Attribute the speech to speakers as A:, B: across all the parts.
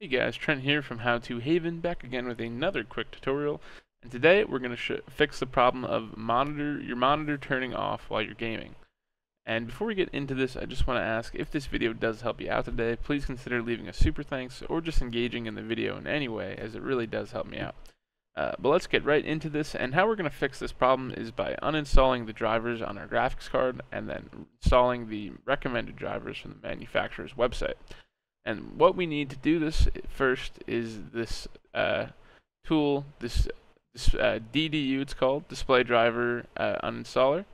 A: Hey guys, Trent here from How To Haven, back again with another quick tutorial. And today we're going to fix the problem of your monitor turning off while you're gaming. And before we get into this, I just want to ask, if this video does help you out today, please consider leaving a super thanks or just engaging in the video in any way, as it really does help me out. But let's get right into this, and how we're going to fix this problem is by uninstalling the drivers on our graphics card and then installing the recommended drivers from the manufacturer's website. And what we need to do this first is this tool, this DDU, it's called, Display Driver Uninstaller.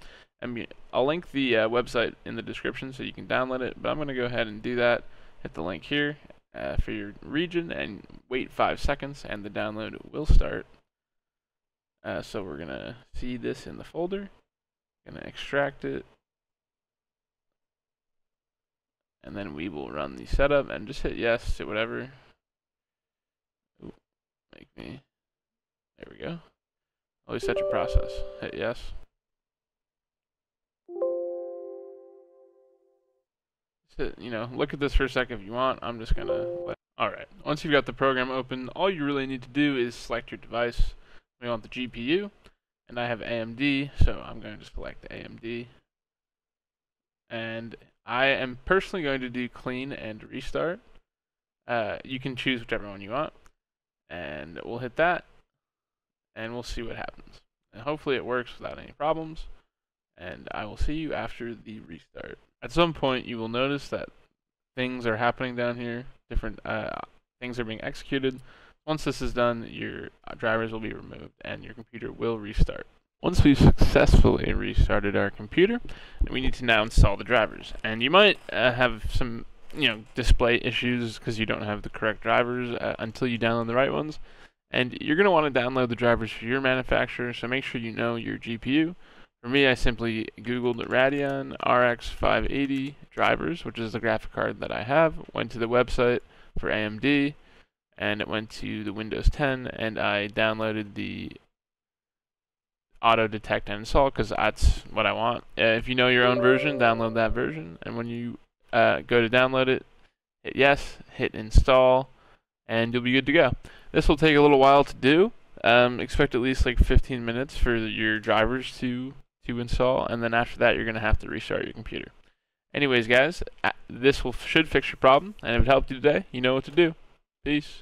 A: I'll link the website in the description so you can download it, but I'm going to go ahead and do that. Hit the link here for your region and wait 5 seconds and the download will start. So we're going to see this in the folder, going to extract it, and then we will run the setup and just hit yes to whatever. Ooh, there we go. Always such a process. Hit yes. Just hit, look at this for a second if you want. I'm just gonna Alright, once you've got the program open, all you really need to do is select your device. We want the GPU, and I have AMD, so I'm going to select AMD. And I am personally going to do clean and restart. You can choose whichever one you want. And we'll hit that. And we'll see what happens. And hopefully it works without any problems. And I will see you after the restart. At some point you will notice that things are happening down here. Different things are being executed. Once this is done, your drivers will be removed and your computer will restart. Once we've successfully restarted our computer, we need to now install the drivers. And you might have some, display issues because you don't have the correct drivers until you download the right ones. And you're going to want to download the drivers for your manufacturer, so make sure you know your GPU. For me, I simply Googled Radeon RX 580 drivers, which is the graphic card that I have, went to the website for AMD, and it went to the Windows 10, and I downloaded the auto detect and install because that's what I want. If you know your own version, download that version, and when you go to download it, hit yes, hit install, and you'll be good to go. This will take a little while to do. Expect at least like 15 minutes for your drivers to install, and then after that you're going to have to restart your computer. Anyways guys, this should fix your problem, and if it helped you today, you know what to do. Peace.